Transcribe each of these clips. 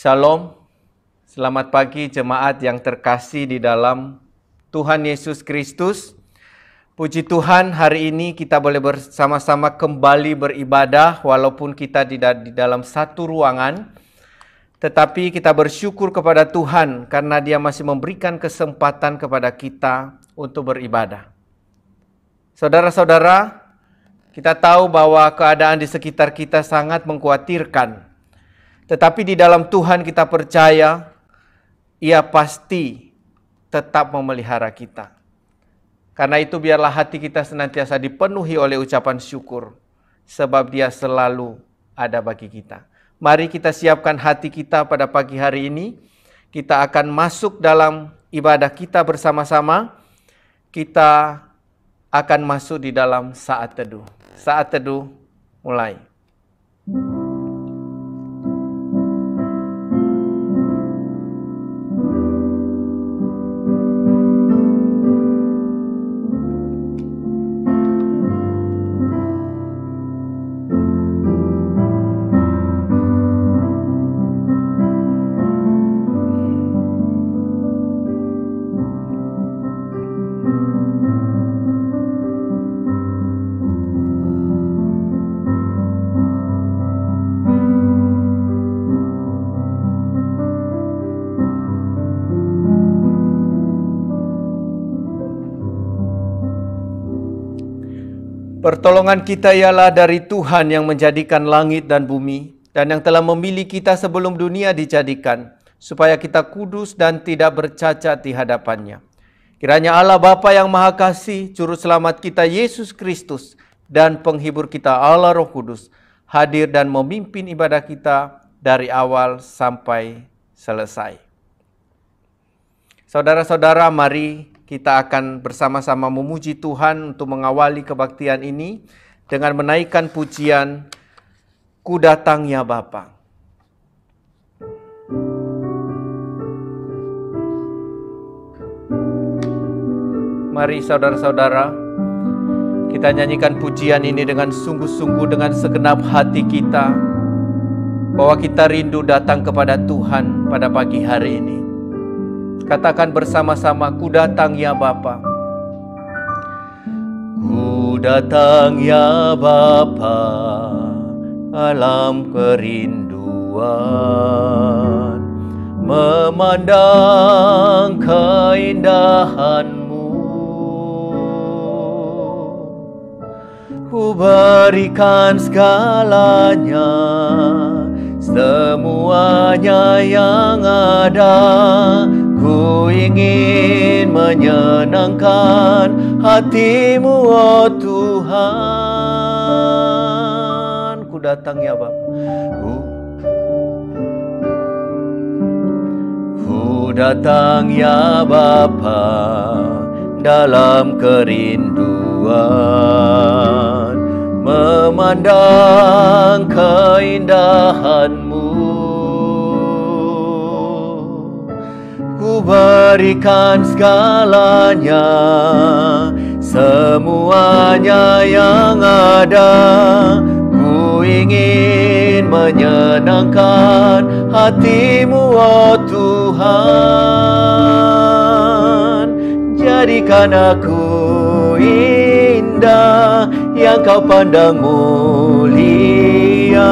Shalom, selamat pagi jemaat yang terkasih di dalam Tuhan Yesus Kristus. Puji Tuhan, hari ini kita boleh bersama-sama kembali beribadah walaupun kita tidak di dalam satu ruangan. Tetapi kita bersyukur kepada Tuhan karena Dia masih memberikan kesempatan kepada kita untuk beribadah. Saudara-saudara, kita tahu bahwa keadaan di sekitar kita sangat mengkhawatirkan. Tetapi di dalam Tuhan kita percaya, Ia pasti tetap memelihara kita. Karena itu biarlah hati kita senantiasa dipenuhi oleh ucapan syukur, sebab Dia selalu ada bagi kita. Mari kita siapkan hati kita pada pagi hari ini. Kita akan masuk dalam ibadah kita bersama-sama. Kita akan masuk di dalam saat teduh. Saat teduh mulai. Pertolongan kita ialah dari Tuhan yang menjadikan langit dan bumi, dan yang telah memilih kita sebelum dunia dijadikan, supaya kita kudus dan tidak bercacat di hadapannya. Kiranya Allah Bapa yang Maha Kasih, Juru Selamat kita Yesus Kristus, dan Penghibur kita Allah Roh Kudus, hadir dan memimpin ibadah kita dari awal sampai selesai. Saudara-saudara, mari kita akan bersama-sama memuji Tuhan untuk mengawali kebaktian ini dengan menaikkan pujian Ku Datang Ya Bapa. Mari saudara-saudara, kita nyanyikan pujian ini dengan sungguh-sungguh, dengan segenap hati kita, bahwa kita rindu datang kepada Tuhan pada pagi hari ini. Katakan bersama-sama, Ku datang ya Bapa. Ku datang ya Bapa, alam kerinduan, memandang keindahan-Mu. Ku berikan segalanya, semuanya yang ada. Ku ingin menyenangkan hati-Mu, oh Tuhan. Ku datang ya Bapa. Ku datang ya Bapa, dalam kerinduan, memandang keindahan-Mu. Ku berikan segalanya, semuanya yang ada. Ku ingin menyenangkan hati-Mu, oh Tuhan. Jadikan aku indah yang Kau pandang mulia,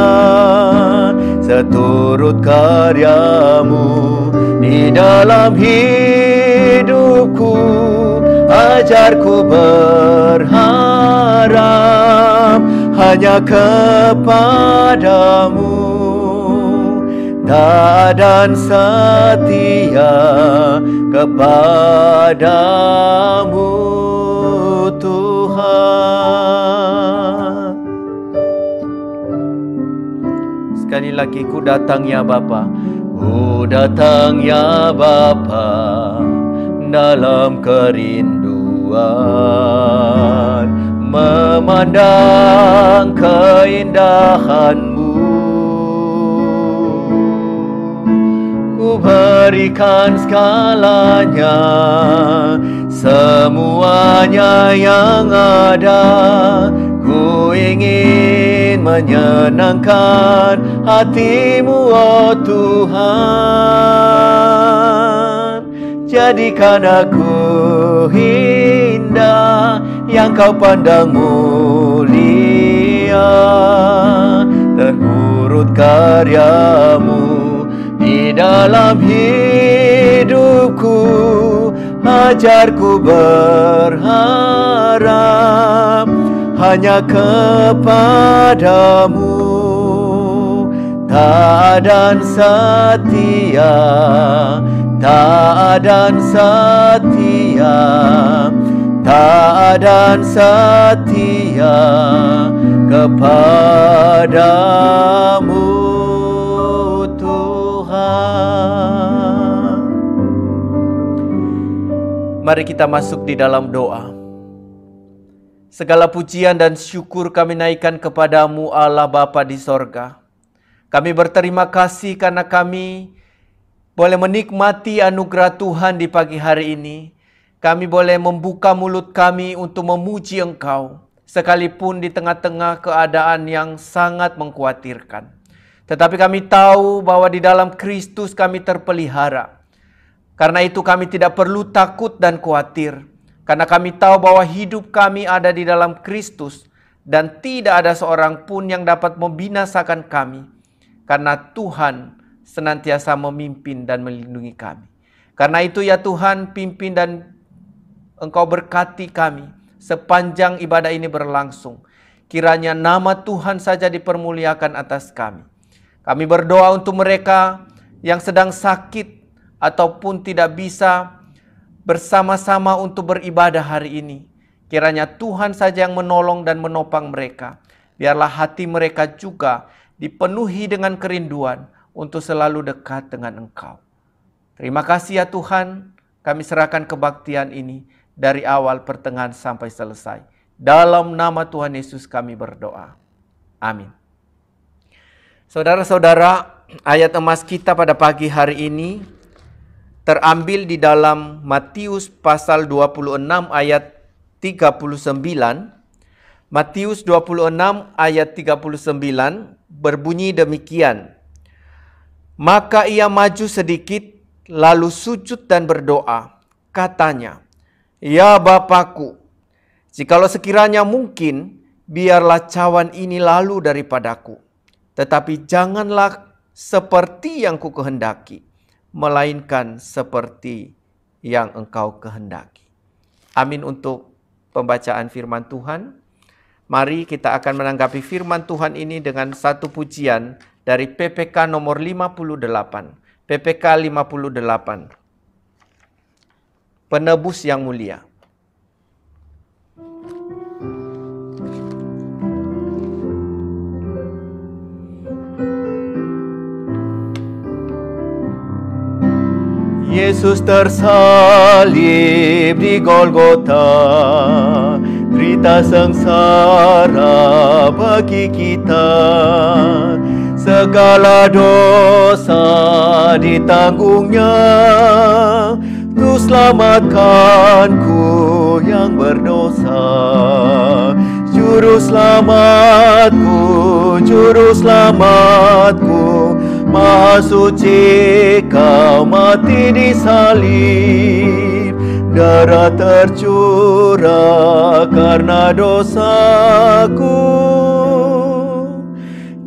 seturut karya-Mu di dalam hidupku. Ajarku berharap hanya kepadamu, taat dan setia kepadamu, Tuhan. Sekali lagi, ku datang ya Bapa. Ku datang ya Bapa, dalam kerinduan, memandang keindahan-Mu. Ku berikan segalanya, semuanya yang ada. Ku ingin ingin menyenangkan hati-Mu, oh Tuhan. Jadikan aku indah yang Kau pandang mulia, terurut karya-Mu di dalam hidupku. Ajarku berharap hanya kepadamu, taat dan setia, taat dan setia, taat dan setia kepadamu, Tuhan. Mari kita masuk di dalam doa. Segala pujian dan syukur kami naikkan kepadamu, Allah Bapa di sorga. Kami berterima kasih karena kami boleh menikmati anugerah Tuhan di pagi hari ini. Kami boleh membuka mulut kami untuk memuji Engkau, sekalipun di tengah-tengah keadaan yang sangat mengkhawatirkan. Tetapi kami tahu bahwa di dalam Kristus kami terpelihara. Karena itu kami tidak perlu takut dan khawatir. Karena kami tahu bahwa hidup kami ada di dalam Kristus. Dan tidak ada seorang pun yang dapat membinasakan kami. Karena Tuhan senantiasa memimpin dan melindungi kami. Karena itu ya Tuhan, pimpin dan Engkau berkati kami sepanjang ibadah ini berlangsung. Kiranya nama Tuhan saja dipermuliakan atas kami. Kami berdoa untuk mereka yang sedang sakit ataupun tidak bisa bersama-sama untuk beribadah hari ini. Kiranya Tuhan saja yang menolong dan menopang mereka. Biarlah hati mereka juga dipenuhi dengan kerinduan untuk selalu dekat dengan Engkau. Terima kasih ya Tuhan, kami serahkan kebaktian ini dari awal, pertengahan sampai selesai. Dalam nama Tuhan Yesus kami berdoa. Amin. Saudara-saudara, ayat emas kita pada pagi hari ini terambil di dalam Matius pasal 26 ayat 39. Matius 26 ayat 39 berbunyi demikian. Maka ia maju sedikit lalu sujud dan berdoa. Katanya, "Ya Bapakku, jikalau sekiranya mungkin, biarlah cawan ini lalu daripadaku. Tetapi janganlah seperti yang ku kehendaki, melainkan seperti yang Engkau kehendaki." Amin untuk pembacaan firman Tuhan. Mari kita akan menanggapi firman Tuhan ini dengan satu pujian dari PPK nomor 58. PPK 58. Penebus yang mulia. Yesus tersalib di Golgota, derita sengsara bagi kita. Segala dosa ditanggungnya, untuk selamatkanku yang berdosa. Juru selamatku, juru selamatku, Maha suci Kau mati di salib. Darah tercurah karena dosaku,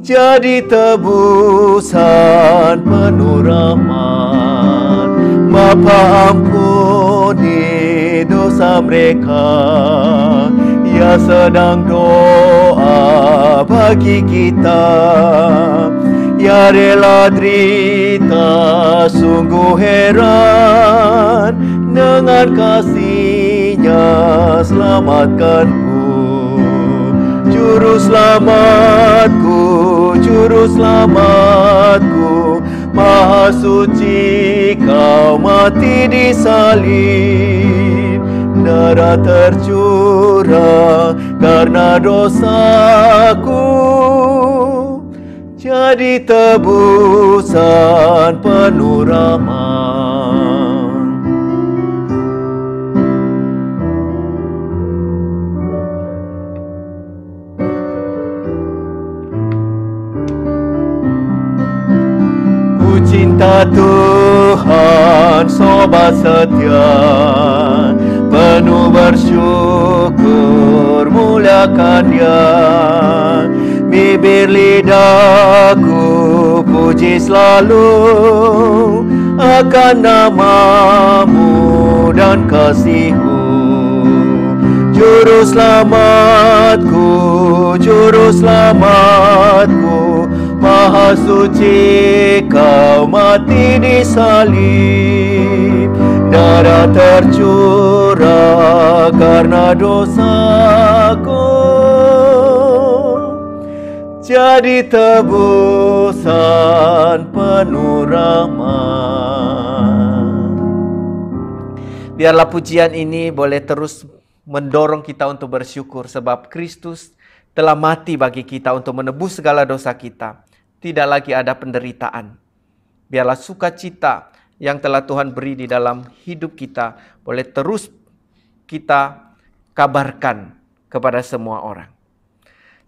jadi tebusan penuh rahmat. Bapa ampuni dosa mereka, ia sedang doa bagi kita. Ya rela derita, sungguh heran, dengan kasih-Nya selamatkanku. Juru selamatku, juru selamatku, Maha suci Kau mati di salib. Darah tercurah karena dosaku, jadi tebusan penuh rahmat. cinta Tuhan sobat setia, penuh bersyukur muliakan Dia. Bibir lidahku puji selalu akan nama-Mu dan kasih-Mu. Juru selamatku, juru selamatku, Maha suci Kau mati di salib. Darah tercurah karena dosaku, jadi tebusan penuh rahmat. Biarlah pujian ini boleh terus mendorong kita untuk bersyukur, sebab Kristus telah mati bagi kita untuk menebus segala dosa kita. Tidak lagi ada penderitaan. Biarlah sukacita yang telah Tuhan beri di dalam hidup kita boleh terus kita kabarkan kepada semua orang.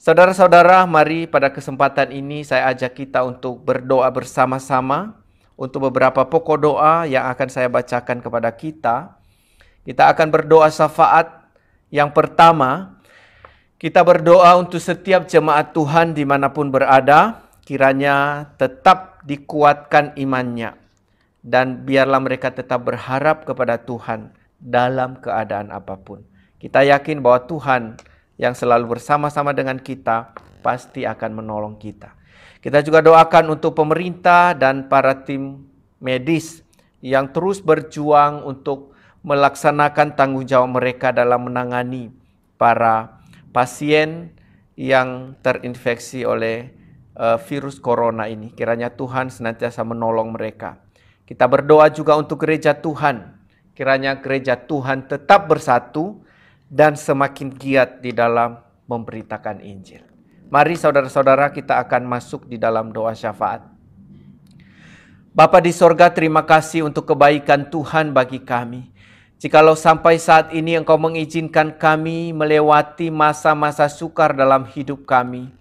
Saudara-saudara, mari pada kesempatan ini saya ajak kita untuk berdoa bersama-sama untuk beberapa pokok doa yang akan saya bacakan kepada kita. Kita akan berdoa syafaat. Yang pertama, kita berdoa untuk setiap jemaat Tuhan dimanapun berada, kiranya tetap dikuatkan imannya, dan biarlah mereka tetap berharap kepada Tuhan dalam keadaan apapun. Kita yakin bahwa Tuhan yang selalu bersama-sama dengan kita pasti akan menolong kita. Kita juga doakan untuk pemerintah dan para tim medis yang terus berjuang untuk melaksanakan tanggung jawab mereka dalam menangani para pasien yang terinfeksi oleh virus corona ini. Kiranya Tuhan senantiasa menolong mereka. Kita berdoa juga untuk gereja Tuhan. Kiranya gereja Tuhan tetap bersatu dan semakin giat di dalam memberitakan Injil. Mari saudara-saudara, kita akan masuk di dalam doa syafaat. Bapa di sorga, terima kasih untuk kebaikan Tuhan bagi kami. Jikalau sampai saat ini Engkau mengizinkan kami melewati masa-masa sukar dalam hidup kami,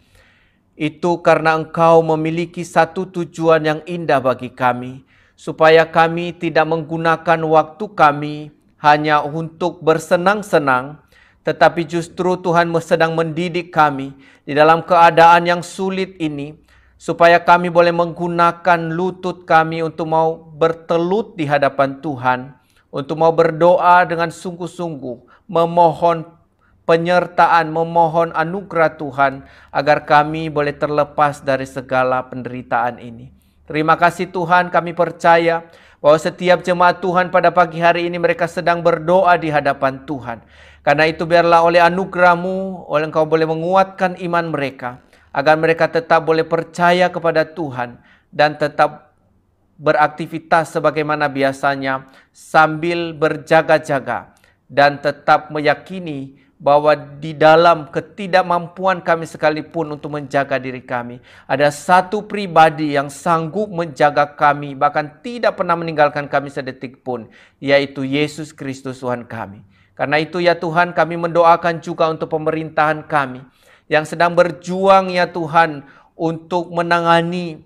itu karena Engkau memiliki satu tujuan yang indah bagi kami, supaya kami tidak menggunakan waktu kami hanya untuk bersenang-senang, tetapi justru Tuhan sedang mendidik kami di dalam keadaan yang sulit ini, supaya kami boleh menggunakan lutut kami untuk mau bertelut di hadapan Tuhan, untuk mau berdoa dengan sungguh-sungguh, memohon penyertaan, memohon anugerah Tuhan, agar kami boleh terlepas dari segala penderitaan ini. Terima kasih Tuhan, kami percaya bahwa setiap jemaat Tuhan pada pagi hari ini mereka sedang berdoa di hadapan Tuhan. Karena itu biarlah oleh anugerah-Mu, oleh Engkau boleh menguatkan iman mereka, agar mereka tetap boleh percaya kepada Tuhan dan tetap beraktivitas sebagaimana biasanya sambil berjaga-jaga, dan tetap meyakini bahwa di dalam ketidakmampuan kami sekalipun untuk menjaga diri kami, ada satu pribadi yang sanggup menjaga kami, bahkan tidak pernah meninggalkan kami sedetik pun, yaitu Yesus Kristus Tuhan kami. Karena itu ya Tuhan, kami mendoakan juga untuk pemerintahan kami yang sedang berjuang ya Tuhan untuk menangani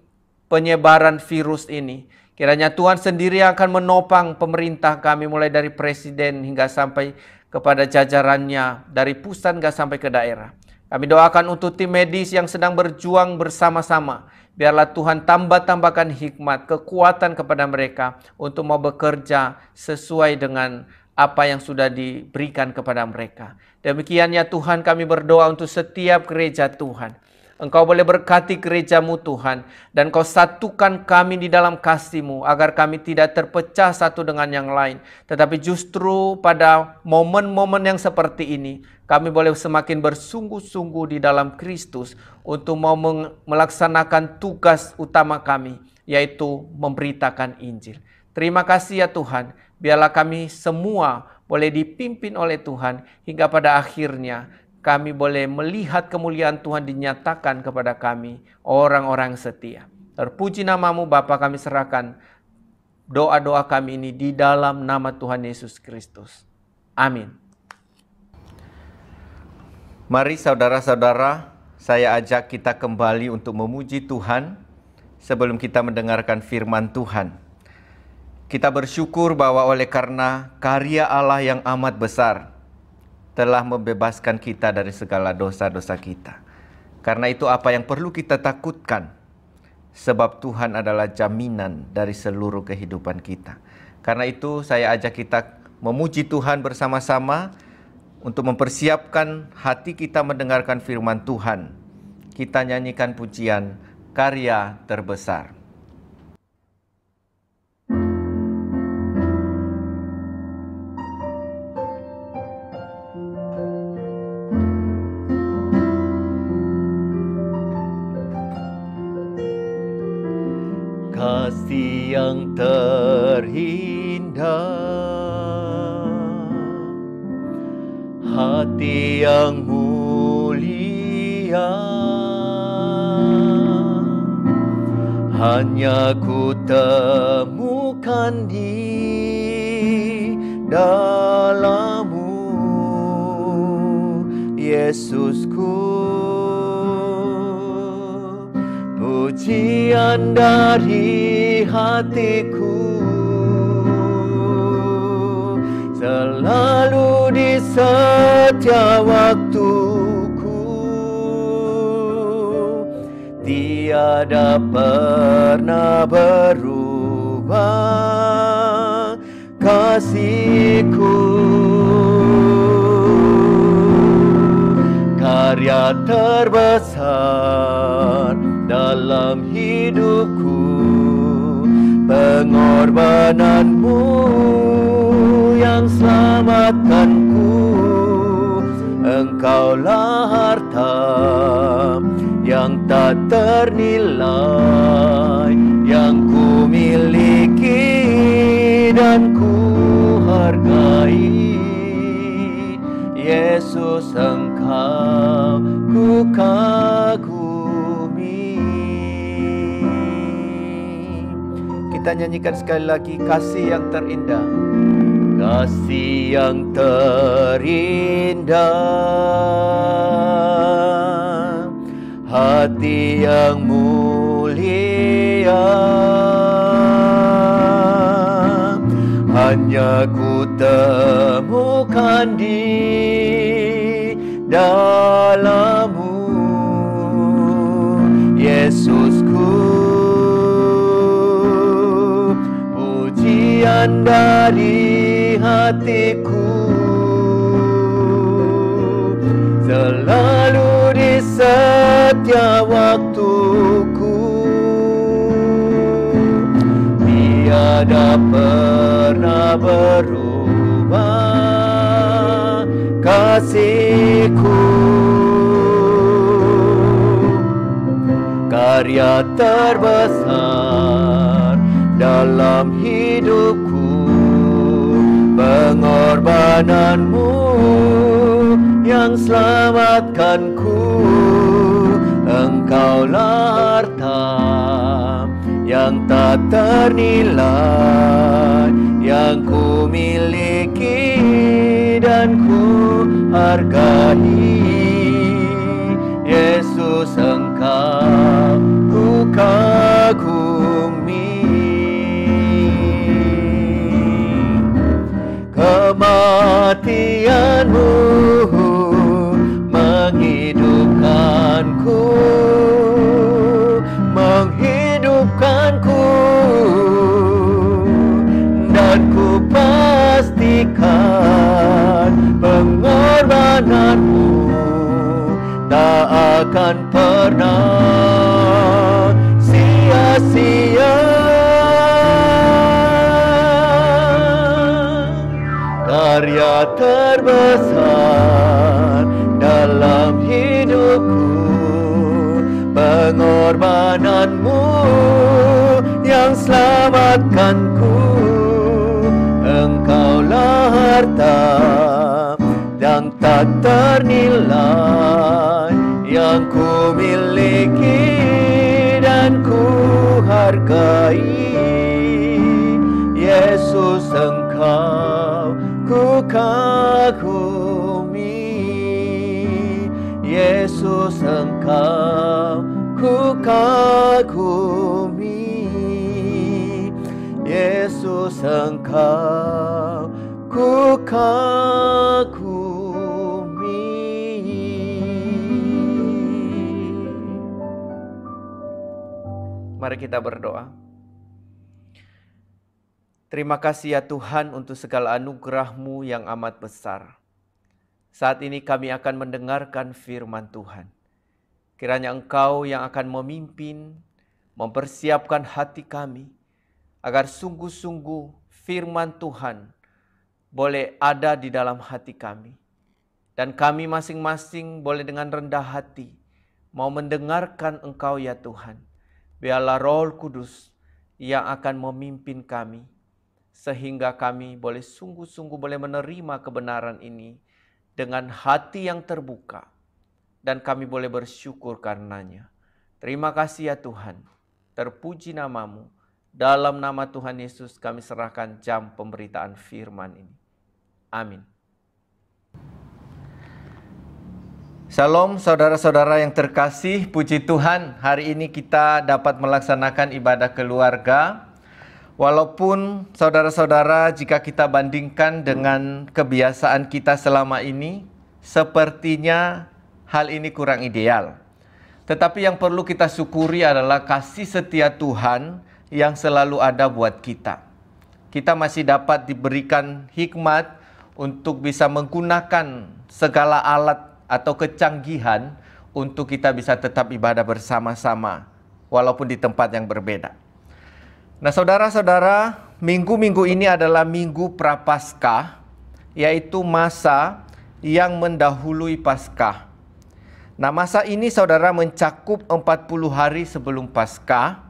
penyebaran virus ini. Kiranya Tuhan sendiri akan menopang pemerintah kami, mulai dari presiden hingga sampai kepada jajarannya, dari pusat hingga sampai ke daerah. Kami doakan untuk tim medis yang sedang berjuang bersama-sama. Biarlah Tuhan tambahkan hikmat, kekuatan kepada mereka untuk mau bekerja sesuai dengan apa yang sudah diberikan kepada mereka. Demikian ya Tuhan, kami berdoa untuk setiap gereja Tuhan. Engkau boleh berkati gereja-Mu Tuhan, dan Kau satukan kami di dalam kasih-Mu, agar kami tidak terpecah satu dengan yang lain. Tetapi justru pada momen-momen yang seperti ini, kami boleh semakin bersungguh-sungguh di dalam Kristus untuk mau melaksanakan tugas utama kami, yaitu memberitakan Injil. Terima kasih ya Tuhan, biarlah kami semua boleh dipimpin oleh Tuhan, hingga pada akhirnya kami boleh melihat kemuliaan Tuhan dinyatakan kepada kami, orang-orang setia. Terpuji nama-Mu Bapa, kami serahkan doa-doa kami ini di dalam nama Tuhan Yesus Kristus. Amin. Mari saudara-saudara, saya ajak kita kembali untuk memuji Tuhan sebelum kita mendengarkan firman Tuhan. Kita bersyukur bahwa oleh karena karya Allah yang amat besar telah membebaskan kita dari segala dosa-dosa kita. Karena itu apa yang perlu kita takutkan? Sebab Tuhan adalah jaminan dari seluruh kehidupan kita. Karena itu saya ajak kita memuji Tuhan bersama-sama untuk mempersiapkan hati kita mendengarkan firman Tuhan. Kita nyanyikan pujian Karya Terbesar. Kasih yang terindah, hati yang mulia, hanya ku temukan di dalam-Mu, Yesusku. Pujian dari hatiku selalu di setiap waktuku, tiada pernah berubah kasih-Ku. Karya terbesar dalam hidupku, pengorbanan-Mu yang selamatkanku. Engkaulah harta yang tak ternilai, yang ku miliki dan ku hargai. Yesus, Engkau ku kagumi. Kita nyanyikan sekali lagi, kasih yang terindah. Kasih yang terindah, hati yang mulia, hanya ku temukan di dalam-Mu, Yesusku. Pujian dari hatiku selalu di setiap waktuku, tiada pernah berubah kasih-Ku. Karya terbesar dalam hidupku, pengorbanan-Mu yang selamatkanku. Engkaulah harta yang tak ternilai, yang ku miliki dan ku hargai. Yesus, Engkau ku kagumi. Kematian-Mu menghidupkanku, dan ku pastikan pengorbanan-Mu tak akan pernah sia-sia. Karya terbesar dalam hidupku, pengorbanan-Mu yang selamatkanku. Engkaulah harta yang tak ternilai, yang ku miliki dan ku hargai. Yesus, Engkau ku kagumi. Yesus, Engkau ku kagumi. Yesus, Engkau ku kagumi. Mari kita berdoa. Terima kasih ya Tuhan untuk segala anugerah-Mu yang amat besar. Saat ini kami akan mendengarkan firman Tuhan. Kiranya Engkau yang akan memimpin, mempersiapkan hati kami, agar sungguh-sungguh firman Tuhan boleh ada di dalam hati kami. Dan kami masing-masing boleh dengan rendah hati mau mendengarkan Engkau ya Tuhan. Biarlah Roh Kudus yang akan memimpin kami, sehingga kami boleh sungguh-sungguh boleh menerima kebenaran ini dengan hati yang terbuka. Dan kami boleh bersyukur karenanya. Terima kasih ya Tuhan. Terpuji nama-Mu. Dalam nama Tuhan Yesus kami serahkan jam pemberitaan firman ini. Amin. Shalom saudara-saudara yang terkasih, puji Tuhan hari ini kita dapat melaksanakan ibadah keluarga. Walaupun saudara-saudara jika kita bandingkan dengan kebiasaan kita selama ini, sepertinya hal ini kurang ideal. Tetapi yang perlu kita syukuri adalah kasih setia Tuhan yang selalu ada buat kita. Kita masih dapat diberikan hikmat untuk bisa menggunakan segala alat atau kecanggihan untuk kita bisa tetap ibadah bersama-sama walaupun di tempat yang berbeda. Nah saudara-saudara, minggu-minggu ini adalah minggu Prapaskah, yaitu masa yang mendahului Paskah. Nah masa ini saudara mencakup 40 hari sebelum Paskah,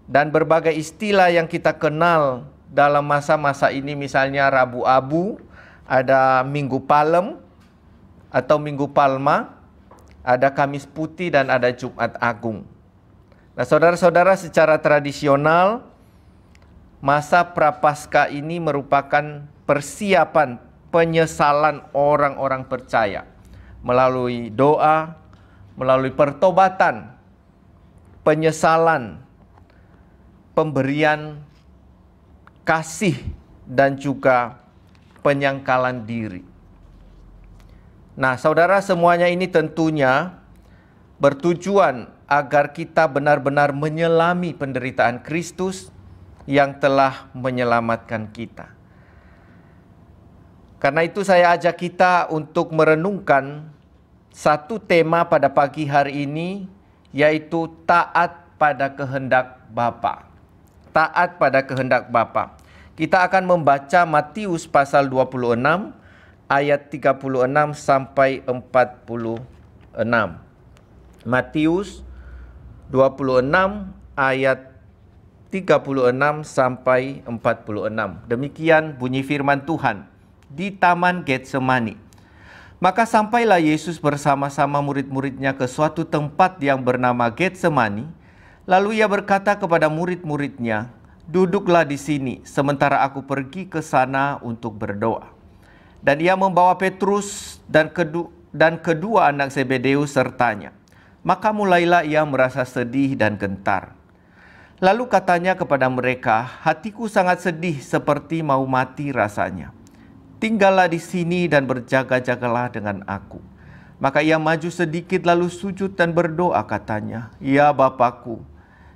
dan berbagai istilah yang kita kenal dalam masa-masa ini, misalnya Rabu Abu, ada Minggu Palem atau Minggu Palma, ada Kamis Putih, dan ada Jumat Agung. Nah saudara-saudara, secara tradisional masa Prapaskah ini merupakan persiapan penyesalan orang-orang percaya melalui doa, melalui pertobatan, penyesalan, pemberian kasih, dan juga penyangkalan diri. Nah saudara, semuanya ini tentunya bertujuan agar kita benar-benar menyelami penderitaan Kristus yang telah menyelamatkan kita. Karena itu saya ajak kita untuk merenungkan satu tema pada pagi hari ini, yaitu taat pada kehendak Bapa. Taat pada kehendak Bapa. Kita akan membaca Matius pasal 26 ayat 36 sampai 46. Matius 26 ayat 36 sampai 46. Demikian bunyi firman Tuhan di Taman Getsemani. Maka sampailah Yesus bersama-sama murid-muridnya ke suatu tempat yang bernama Getsemani. Lalu ia berkata kepada murid-muridnya, "Duduklah di sini sementara aku pergi ke sana untuk berdoa." Dan ia membawa Petrus dan kedua anak Zebedeus sertanya. Maka mulailah ia merasa sedih dan gentar. Lalu katanya kepada mereka, "Hatiku sangat sedih seperti mau mati rasanya. Tinggallah di sini dan berjaga-jagalah dengan aku." Maka ia maju sedikit lalu sujud dan berdoa katanya, "Ya Bapakku,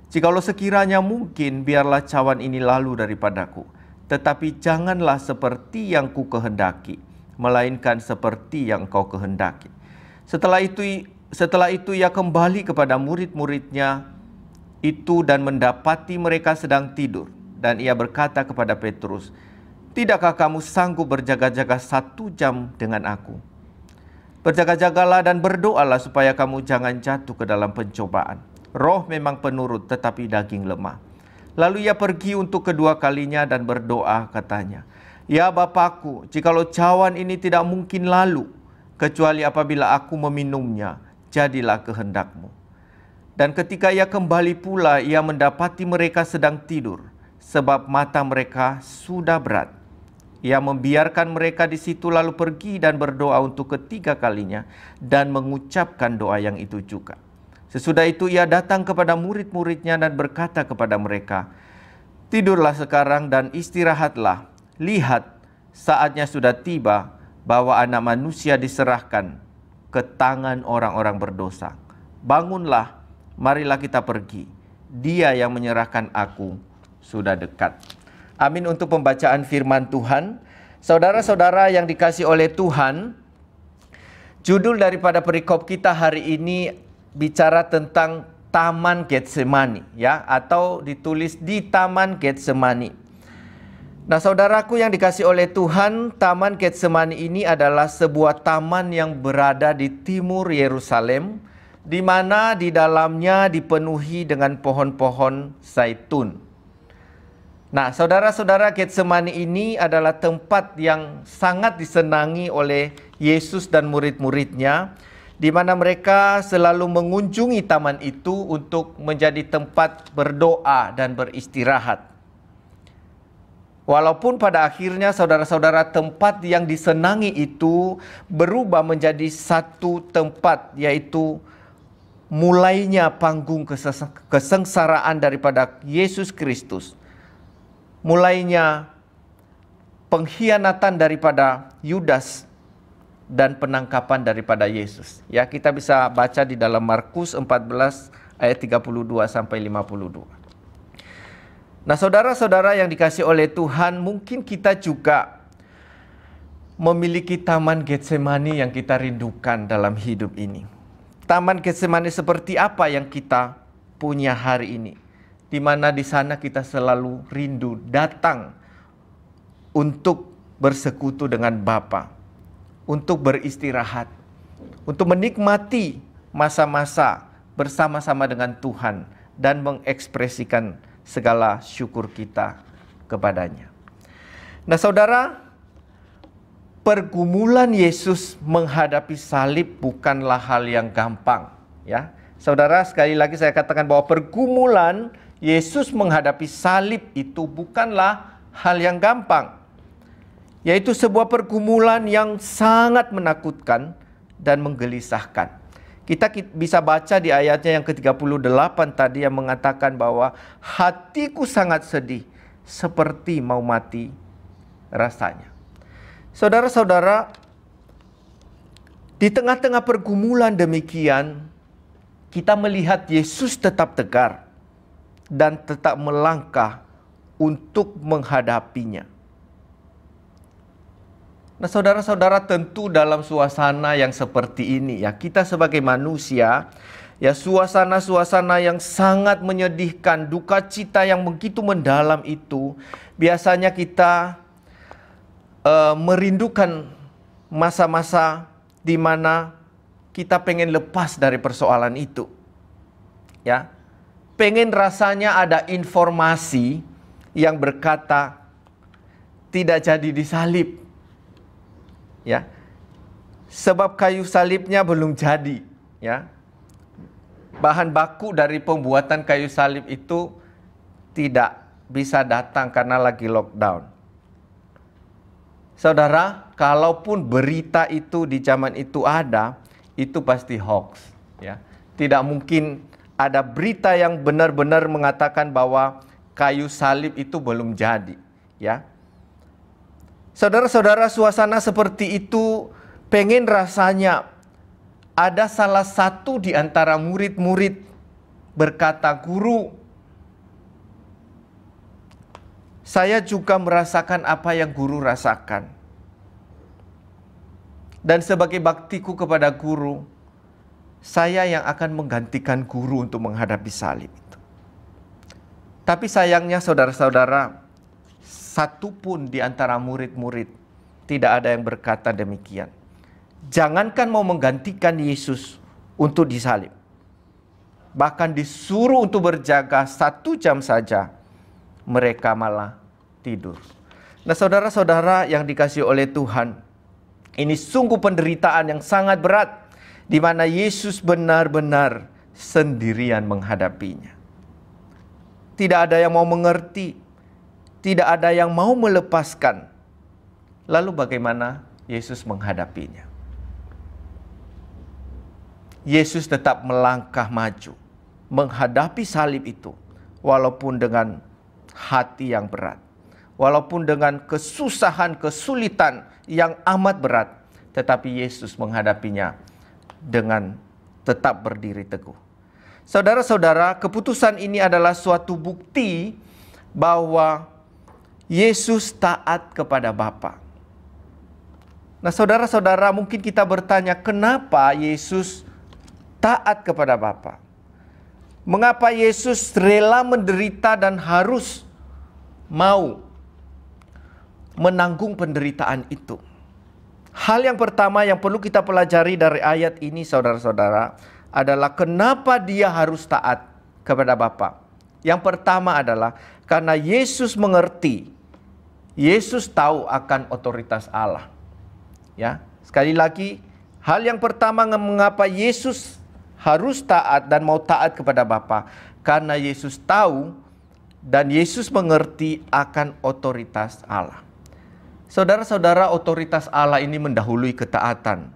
jikalau sekiranya mungkin biarlah cawan ini lalu daripadaku. Tetapi janganlah seperti yang ku kehendaki, melainkan seperti yang kau kehendaki." Setelah itu ia kembali kepada murid-muridnya itu dan mendapati mereka sedang tidur. Dan ia berkata kepada Petrus, "Tidakkah kamu sanggup berjaga-jaga 1 jam dengan aku? Berjaga-jagalah dan berdoalah supaya kamu jangan jatuh ke dalam pencobaan. Roh memang penurut tetapi daging lemah." Lalu ia pergi untuk kedua kalinya dan berdoa katanya, "Ya Bapakku, jikalau cawan ini tidak mungkin lalu, kecuali apabila aku meminumnya, jadilah kehendak-Mu." Dan ketika ia kembali pula, ia mendapati mereka sedang tidur, sebab mata mereka sudah berat. Ia membiarkan mereka di situ lalu pergi dan berdoa untuk ketiga kalinya dan mengucapkan doa yang itu juga. Sesudah itu ia datang kepada murid-muridnya dan berkata kepada mereka, "Tidurlah sekarang dan istirahatlah. Lihat, saatnya sudah tiba bahwa Anak Manusia diserahkan ke tangan orang-orang berdosa. Bangunlah, marilah kita pergi. Dia yang menyerahkan aku sudah dekat." Amin untuk pembacaan firman Tuhan. Saudara-saudara yang dikasihi oleh Tuhan, judul daripada perikop kita hari ini bicara tentang Taman Getsemani, ya, atau ditulis di Taman Getsemani. Nah, saudaraku yang dikasihi oleh Tuhan, Taman Getsemani ini adalah sebuah taman yang berada di timur Yerusalem, di mana di dalamnya dipenuhi dengan pohon-pohon zaitun. Nah, saudara-saudara, Getsemani ini adalah tempat yang sangat disenangi oleh Yesus dan murid-muridnya, di mana mereka selalu mengunjungi taman itu untuk menjadi tempat berdoa dan beristirahat. Walaupun pada akhirnya saudara-saudara, tempat yang disenangi itu berubah menjadi satu tempat, yaitu mulainya panggung kesengsaraan daripada Yesus Kristus. Mulainya pengkhianatan daripada Yudas dan penangkapan daripada Yesus. Ya, kita bisa baca di dalam Markus 14 ayat 32 sampai 52. Nah, saudara-saudara yang dikasihi oleh Tuhan, mungkin kita juga memiliki taman Getsemani yang kita rindukan dalam hidup ini. Taman Getsemani seperti apa yang kita punya hari ini? Di mana di sana kita selalu rindu datang untuk bersekutu dengan Bapa, untuk beristirahat, untuk menikmati masa-masa bersama-sama dengan Tuhan dan mengekspresikan segala syukur kita kepadanya. Nah, saudara, pergumulan Yesus menghadapi salib bukanlah hal yang gampang, ya. Saudara, sekali lagi saya katakan bahwa pergumulan Yesus menghadapi salib itu bukanlah hal yang gampang, yaitu sebuah pergumulan yang sangat menakutkan dan menggelisahkan. Kita bisa baca di ayatnya yang ke-38 tadi yang mengatakan bahwa hatiku sangat sedih, seperti mau mati rasanya. Saudara-saudara, di tengah-tengah pergumulan demikian, kita melihat Yesus tetap tegar dan tetap melangkah untuk menghadapinya. Nah, saudara-saudara, tentu dalam suasana yang seperti ini, ya, kita sebagai manusia, ya, suasana-suasana yang sangat menyedihkan, duka cita yang begitu mendalam itu, biasanya kita merindukan masa-masa di mana kita pengen lepas dari persoalan itu, ya, pengen rasanya ada informasi yang berkata tidak jadi disalib. Ya, sebab kayu salibnya belum jadi, ya. Bahan baku dari pembuatan kayu salib itu tidak bisa datang karena lagi lockdown. Saudara, kalaupun berita itu di zaman itu ada, itu pasti hoax, ya. Tidak mungkin ada berita yang benar-benar mengatakan bahwa kayu salib itu belum jadi, ya. Saudara-saudara, suasana seperti itu pengen rasanya ada salah satu di antara murid-murid berkata, "Guru, saya juga merasakan apa yang guru rasakan. Dan sebagai baktiku kepada guru, saya yang akan menggantikan guru untuk menghadapi salib itu." Tapi sayangnya saudara-saudara, satu pun di antara murid-murid tidak ada yang berkata demikian. Jangankan mau menggantikan Yesus untuk disalib, bahkan disuruh untuk berjaga 1 jam saja, mereka malah tidur. Nah, saudara-saudara yang dikasihi oleh Tuhan, ini sungguh penderitaan yang sangat berat, di mana Yesus benar-benar sendirian menghadapinya. Tidak ada yang mau mengerti, tidak ada yang mau melepaskan. Lalu bagaimana Yesus menghadapinya? Yesus tetap melangkah maju, menghadapi salib itu, walaupun dengan hati yang berat, walaupun dengan kesusahan, kesulitan yang amat berat, tetapi Yesus menghadapinya dengan tetap berdiri teguh. Saudara-saudara, keputusan ini adalah suatu bukti bahwa Yesus taat kepada Bapa. Nah, saudara-saudara, mungkin kita bertanya, kenapa Yesus taat kepada Bapa? Mengapa Yesus rela menderita dan harus mau menanggung penderitaan itu? Hal yang pertama yang perlu kita pelajari dari ayat ini, saudara-saudara, adalah kenapa dia harus taat kepada Bapa. Yang pertama adalah karena Yesus mengerti, Yesus tahu akan otoritas Allah. Ya, sekali lagi, hal yang pertama mengapa Yesus harus taat dan mau taat kepada Bapa, karena Yesus tahu dan Yesus mengerti akan otoritas Allah. Saudara-saudara, otoritas Allah ini mendahului ketaatan.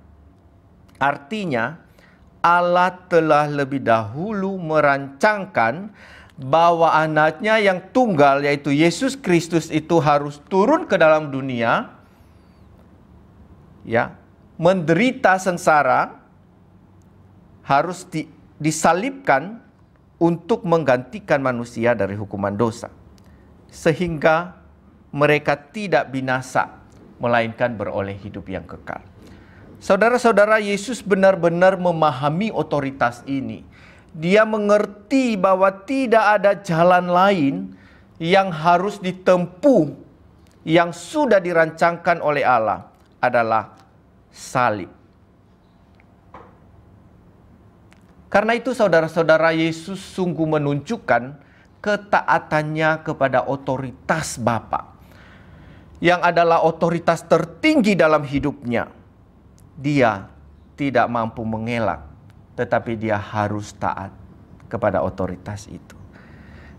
Artinya, Allah telah lebih dahulu merancangkan bahwa anaknya yang tunggal, yaitu Yesus Kristus, itu harus turun ke dalam dunia, ya, menderita sengsara, harus disalibkan untuk menggantikan manusia dari hukuman dosa, sehingga mereka tidak binasa, melainkan beroleh hidup yang kekal. Saudara-saudara, Yesus benar-benar memahami otoritas ini. Dia mengerti bahwa tidak ada jalan lain yang harus ditempuh, yang sudah dirancangkan oleh Allah, adalah salib. Karena itu saudara-saudara, Yesus sungguh menunjukkan ketaatannya kepada otoritas Bapa, yang adalah otoritas tertinggi dalam hidupnya. Dia tidak mampu mengelak, tetapi dia harus taat kepada otoritas itu.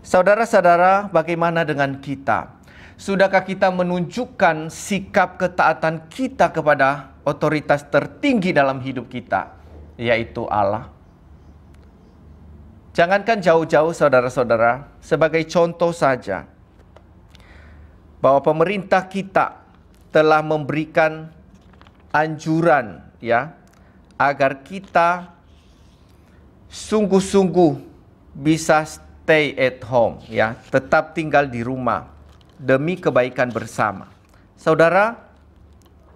Saudara-saudara, bagaimana dengan kita? Sudahkah kita menunjukkan sikap ketaatan kita kepada otoritas tertinggi dalam hidup kita, yaitu Allah? Jangankan jauh-jauh, saudara-saudara, sebagai contoh saja, bahwa pemerintah kita telah memberikan anjuran, ya, agar kita sungguh-sungguh bisa stay at home, ya, tetap tinggal di rumah demi kebaikan bersama. Saudara,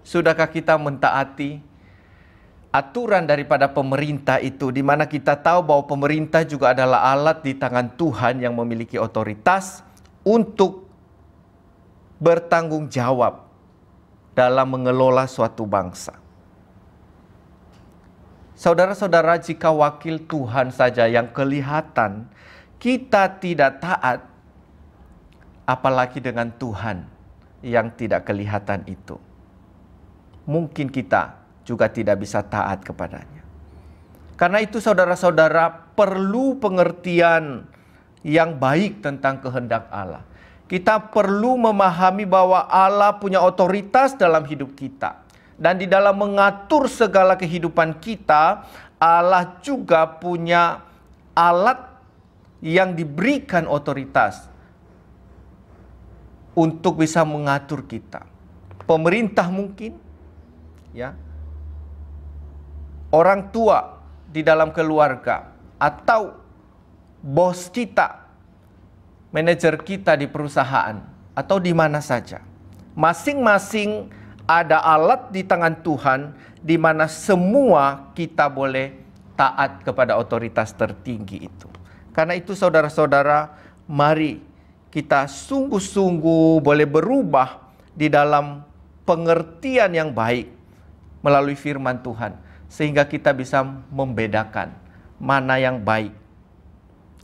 sudahkah kita mentaati aturan daripada pemerintah itu, di mana kita tahu bahwa pemerintah juga adalah alat di tangan Tuhan yang memiliki otoritas untuk bertanggung jawab dalam mengelola suatu bangsa. Saudara-saudara, jika wakil Tuhan saja yang kelihatan kita tidak taat, apalagi dengan Tuhan yang tidak kelihatan itu, mungkin kita juga tidak bisa taat kepadanya. Karena itu saudara-saudara, perlu pengertian yang baik tentang kehendak Allah. Kita perlu memahami bahwa Allah punya otoritas dalam hidup kita. Dan di dalam mengatur segala kehidupan kita, Allah juga punya alat yang diberikan otoritas untuk bisa mengatur kita. Pemerintah mungkin, ya, orang tua di dalam keluarga, atau bos kita, manajer kita di perusahaan, atau di mana saja. Masing-masing ada alat di tangan Tuhan, di mana semua kita boleh taat kepada otoritas tertinggi itu. Karena itu saudara-saudara, mari kita sungguh-sungguh boleh berubah di dalam pengertian yang baik melalui firman Tuhan, sehingga kita bisa membedakan mana yang baik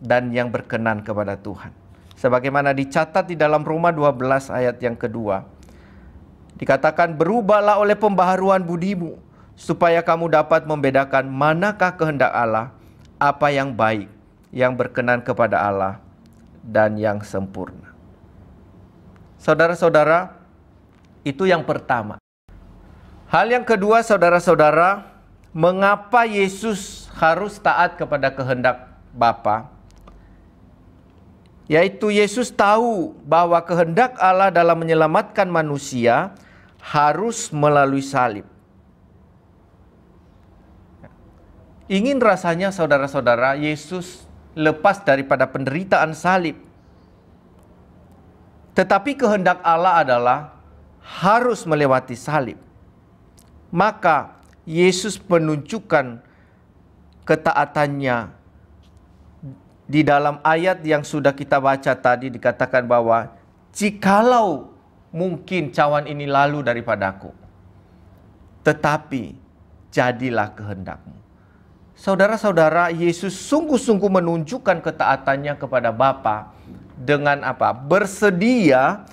dan yang berkenan kepada Tuhan. Sebagaimana dicatat di dalam Roma 12 ayat yang kedua. Dikatakan, berubahlah oleh pembaharuan budimu, supaya kamu dapat membedakan manakah kehendak Allah, apa yang baik, yang berkenan kepada Allah, dan yang sempurna. Saudara-saudara, itu yang pertama. Hal yang kedua, saudara-saudara, mengapa Yesus harus taat kepada kehendak Bapa, yaitu Yesus tahu bahwa kehendak Allah dalam menyelamatkan manusia harus melalui salib. Ingin rasanya saudara-saudara Yesus lepas daripada penderitaan salib. Tetapi kehendak Allah adalah harus melewati salib. Maka Yesus menunjukkan ketaatannya. Di dalam ayat yang sudah kita baca tadi dikatakan bahwa jikalau mungkin cawan ini lalu daripadaku, tetapi jadilah kehendakmu. Saudara-saudara, Yesus sungguh-sungguh menunjukkan ketaatannya kepada Bapa dengan apa? Bersedia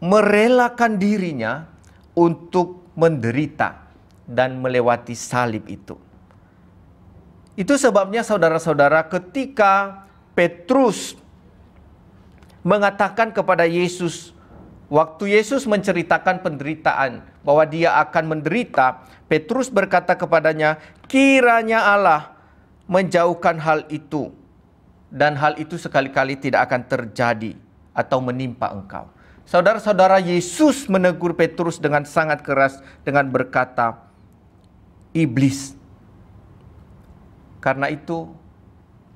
merelakan dirinya untuk menderita dan melewati salib itu. Itu sebabnya saudara-saudara, ketika Petrus mengatakan kepada Yesus, waktu Yesus menceritakan penderitaan bahwa dia akan menderita, Petrus berkata kepadanya, kiranya Allah menjauhkan hal itu, dan hal itu sekali-kali tidak akan terjadi atau menimpa engkau. Saudara-saudara, Yesus menegur Petrus dengan sangat keras dengan berkata, iblis. Karena itu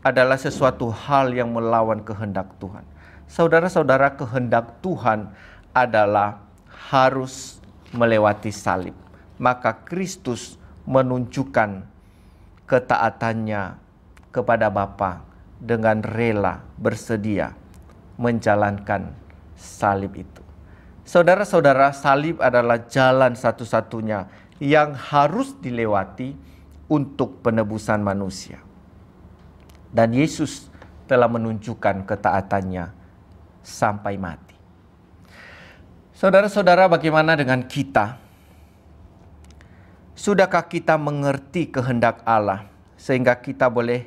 adalah sesuatu hal yang melawan kehendak Tuhan. Saudara-saudara, kehendak Tuhan adalah harus melewati salib. Maka Kristus menunjukkan ketaatannya kepada Bapa dengan rela bersedia menjalankan salib itu. Saudara-saudara, salib adalah jalan satu-satunya yang harus dilewati untuk penebusan manusia. Dan Yesus telah menunjukkan ketaatannya sampai mati. Saudara-saudara, bagaimana dengan kita? Sudahkah kita mengerti kehendak Allah sehingga kita boleh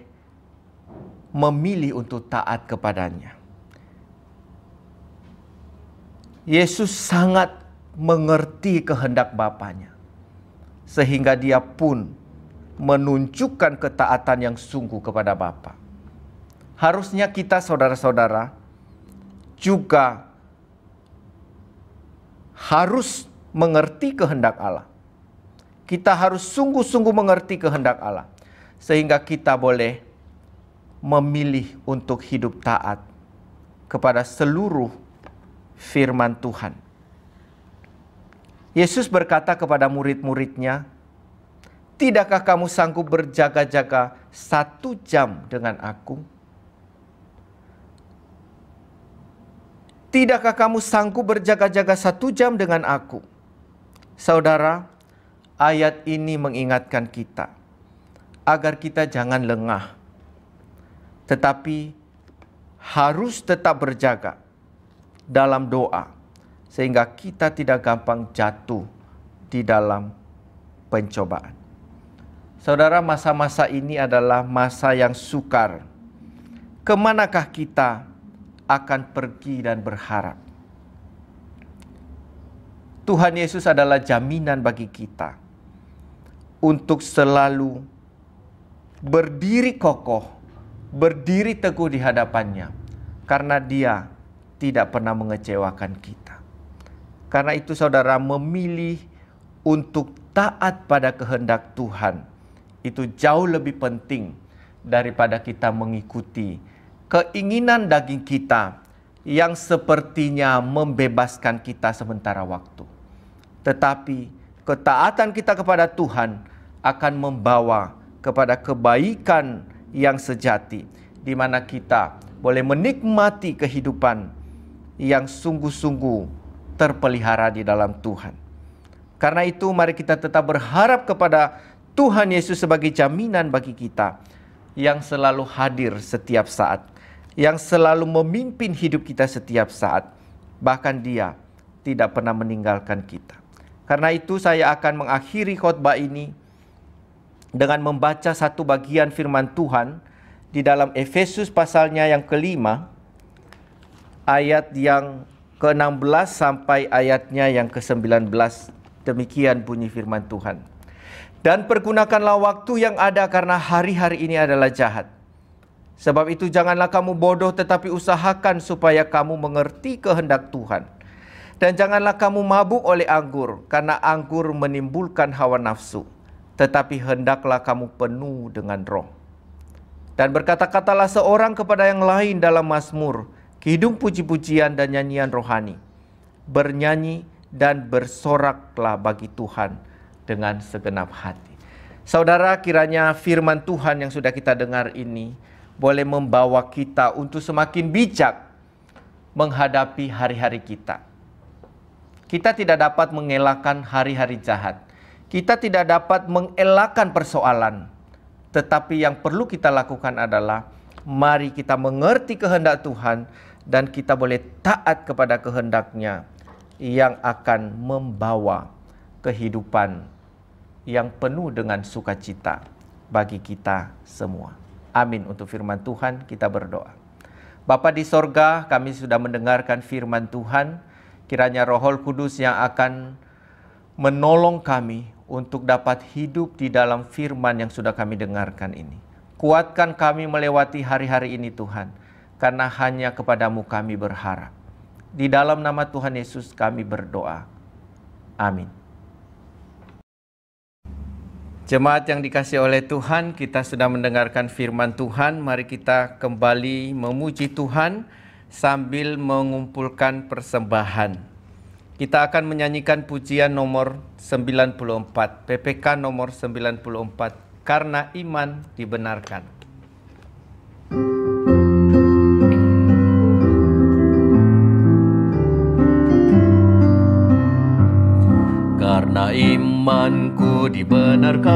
memilih untuk taat kepadanya? Yesus sangat mengerti kehendak Bapanya, sehingga dia pun menunjukkan ketaatan yang sungguh kepada Bapa. Harusnya kita, saudara-saudara, juga harus mengerti kehendak Allah. Kita harus sungguh-sungguh mengerti kehendak Allah, sehingga kita boleh memilih untuk hidup taat kepada seluruh firman Tuhan. Yesus berkata kepada murid-muridnya, tidakkah kamu sanggup berjaga-jaga 1 jam dengan aku? Tidakkah kamu sanggup berjaga-jaga 1 jam dengan aku? Saudara, ayat ini mengingatkan kita agar kita jangan lengah, tetapi harus tetap berjaga dalam doa, sehingga kita tidak gampang jatuh di dalam pencobaan. Saudara, masa-masa ini adalah masa yang sukar. Kemanakah kita akan pergi dan berharap? Tuhan Yesus adalah jaminan bagi kita untuk selalu berdiri kokoh, berdiri teguh di hadapannya, karena Dia tidak pernah mengecewakan kita. Karena itu saudara, memilih untuk taat pada kehendak Tuhan itu jauh lebih penting daripada kita mengikuti keinginan daging kita yang sepertinya membebaskan kita sementara waktu. Tetapi ketaatan kita kepada Tuhan akan membawa kepada kebaikan yang sejati, di mana kita boleh menikmati kehidupan yang sungguh-sungguh terpelihara di dalam Tuhan. Karena itu mari kita tetap berharap kepada Tuhan Yesus sebagai jaminan bagi kita yang selalu hadir setiap saat, yang selalu memimpin hidup kita setiap saat, bahkan Dia tidak pernah meninggalkan kita. Karena itu saya akan mengakhiri khotbah ini dengan membaca satu bagian firman Tuhan di dalam Efesus pasalnya yang ke-5, ayat yang ke-16 sampai ayatnya yang ke-19. Demikian bunyi firman Tuhan. Dan pergunakanlah waktu yang ada karena hari-hari ini adalah jahat. Sebab itu janganlah kamu bodoh, tetapi usahakan supaya kamu mengerti kehendak Tuhan. Dan janganlah kamu mabuk oleh anggur, karena anggur menimbulkan hawa nafsu. Tetapi hendaklah kamu penuh dengan Roh. Dan berkata-katalah seorang kepada yang lain dalam mazmur, kidung puji-pujian dan nyanyian rohani. Bernyanyi dan bersoraklah bagi Tuhan dengan segenap hati. Saudara, kiranya firman Tuhan yang sudah kita dengar ini boleh membawa kita untuk semakin bijak menghadapi hari-hari kita. Kita tidak dapat mengelakkan hari-hari jahat. Kita tidak dapat mengelakkan persoalan. Tetapi yang perlu kita lakukan adalah mari kita mengerti kehendak Tuhan dan kita boleh taat kepada kehendak-Nya yang akan membawa kehidupan yang penuh dengan sukacita bagi kita semua. Amin. Untuk firman Tuhan kita berdoa. Bapa di sorga, kami sudah mendengarkan firman Tuhan. Kiranya Roh Kudus yang akan menolong kami untuk dapat hidup di dalam firman yang sudah kami dengarkan ini. Kuatkan kami melewati hari-hari ini Tuhan, karena hanya kepadamu kami berharap. Di dalam nama Tuhan Yesus kami berdoa. Amin. Jemaat yang dikasihi oleh Tuhan, kita sudah mendengarkan firman Tuhan. Mari kita kembali memuji Tuhan sambil mengumpulkan persembahan. Kita akan menyanyikan pujian nomor 94, PPK nomor 94, Karena Iman Dibenarkan. Karena imanku dibenarkan,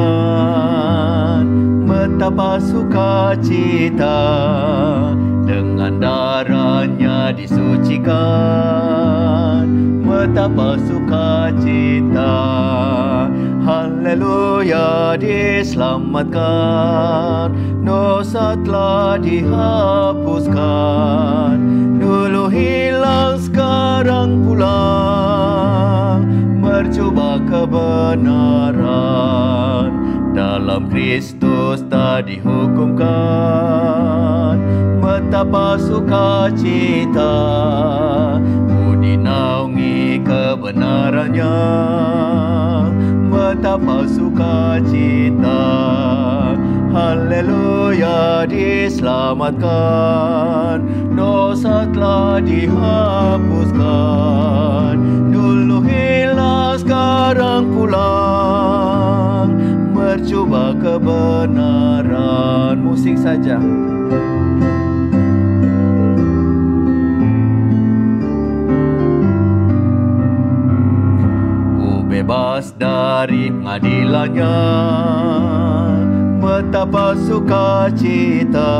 betapa sukacita, dengan darahnya disucikan, betapa sukacita. Haleluya, diselamatkan, dosa telah dihapuskan, dulu hilang sekarang pulang, bercoba kebenaran, dalam Kristus tak dihukumkan, betapa sukacita, ku dinaungi kebenarannya, betapa sukacita. Haleluya, diselamatkan, dosa telah dihapuskan, dulu hilang sekarang pulang, bercoba kebenaran. Musik saja. Bebas dari pengadilannya, betapa sukacita,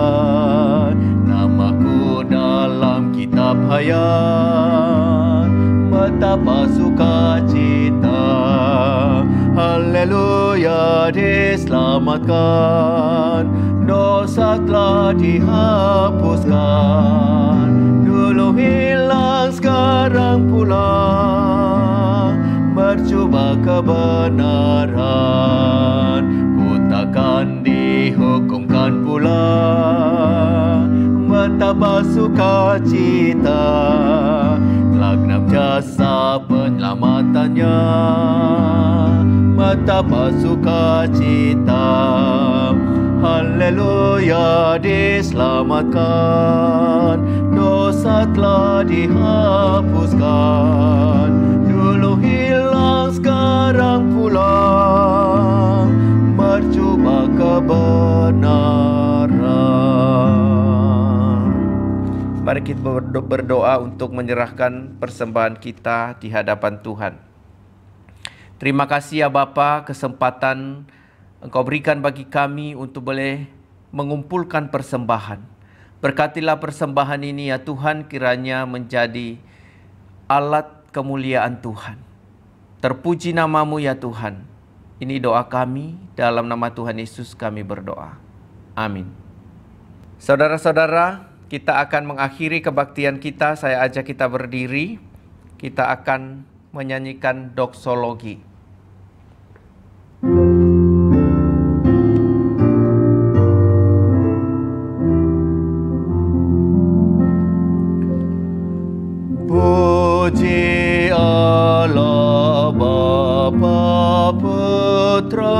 namaku dalam kitab hayat, betapa sukacita. Haleluya, diselamatkan, dosa telah dihapuskan, dulu hilang sekarang pulang, bercoba kebenaran, ku takkan dihukumkan pula, betapa sukacita, telah genap jasa penyelamatannya, betapa sukacita. Haleluya, diselamatkan, dosa telah dihapuskan, dulu hilang sekarang pulang, bercoba kebenaran. Mari kita berdoa untuk menyerahkan persembahan kita di hadapan Tuhan. Terima kasih ya Bapa, kesempatan Engkau berikan bagi kami untuk boleh mengumpulkan persembahan. Berkatilah persembahan ini ya Tuhan, kiranya menjadi alat kemuliaan Tuhan. Terpuji namamu ya Tuhan. Ini doa kami, dalam nama Tuhan Yesus kami berdoa. Amin. Saudara-saudara, kita akan mengakhiri kebaktian kita. Saya ajak kita berdiri. Kita akan menyanyikan doksologi. Puji Allah Bapa Putra,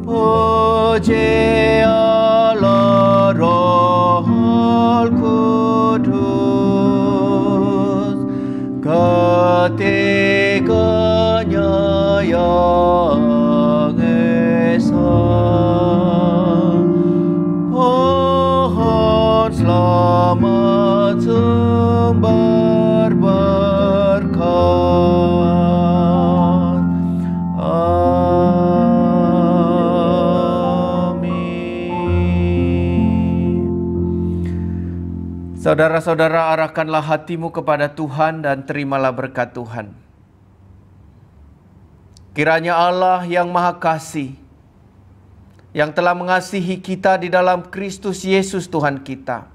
puji Allah Roh Kudus, ketiganya yang esa. Pohon selamat sumber berkat. Amin. Saudara-saudara, arahkanlah hatimu kepada Tuhan dan terimalah berkat Tuhan. Kiranya Allah yang Maha Kasih, yang telah mengasihi kita di dalam Kristus Yesus Tuhan kita,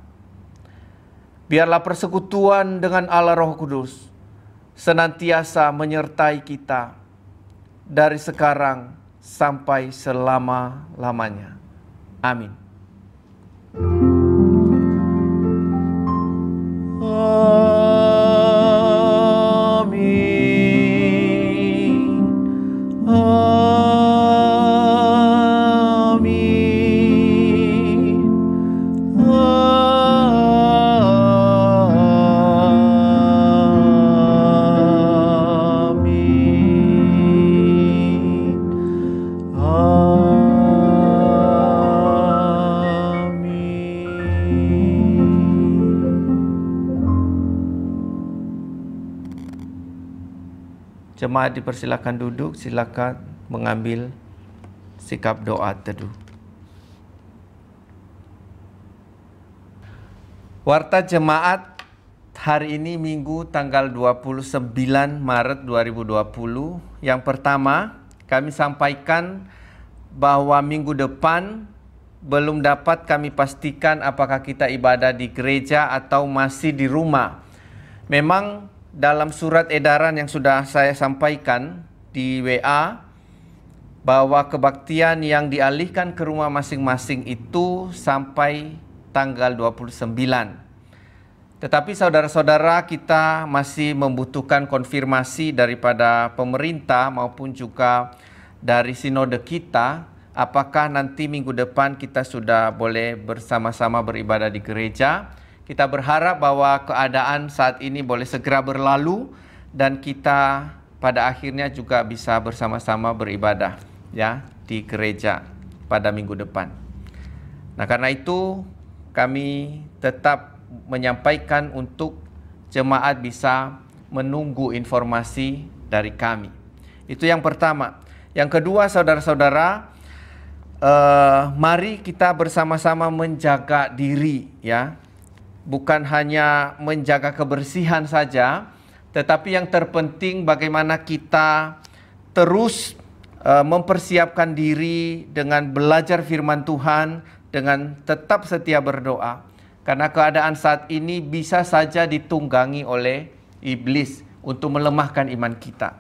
biarlah persekutuan dengan Allah Roh Kudus senantiasa menyertai kita dari sekarang sampai selama-lamanya. Amin. Jemaat dipersilakan duduk, silakan mengambil sikap doa teduh. Warta Jemaat hari ini Minggu tanggal 29 Maret 2020. Yang pertama, kami sampaikan bahwa minggu depan belum dapat kami pastikan apakah kita ibadah di gereja atau masih di rumah. Memang dalam surat edaran yang sudah saya sampaikan di WA, bahwa kebaktian yang dialihkan ke rumah masing-masing itu sampai tanggal 29. Tetapi saudara-saudara, kita masih membutuhkan konfirmasi daripada pemerintah maupun juga dari sinode kita, apakah nanti minggu depan kita sudah boleh bersama-sama beribadah di gereja. Kita berharap bahwa keadaan saat ini boleh segera berlalu dan kita pada akhirnya juga bisa bersama-sama beribadah ya di gereja pada minggu depan. Nah, karena itu kami tetap menyampaikan untuk jemaat bisa menunggu informasi dari kami. Itu yang pertama. Yang kedua, saudara-saudara, mari kita bersama-sama menjaga diri ya. Bukan hanya menjaga kebersihan saja, tetapi yang terpenting bagaimana kita terus mempersiapkan diri dengan belajar firman Tuhan, dengan tetap setia berdoa. Karena keadaan saat ini bisa saja ditunggangi oleh iblis untuk melemahkan iman kita.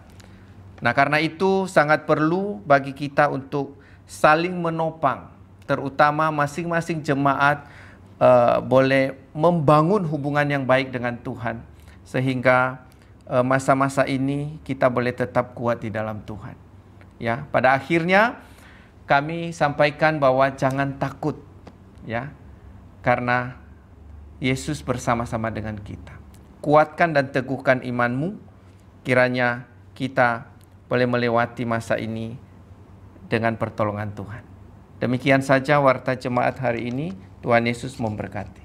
Nah, karena itu sangat perlu bagi kita untuk saling menopang, terutama masing-masing jemaat boleh membangun hubungan yang baik dengan Tuhan, sehingga masa-masa ini kita boleh tetap kuat di dalam Tuhan. Ya, pada akhirnya kami sampaikan bahwa jangan takut, ya, karena Yesus bersama-sama dengan kita. Kuatkan dan teguhkan imanmu, kiranya kita boleh melewati masa ini dengan pertolongan Tuhan. Demikian saja warta jemaat hari ini. Tuhan Yesus memberkati.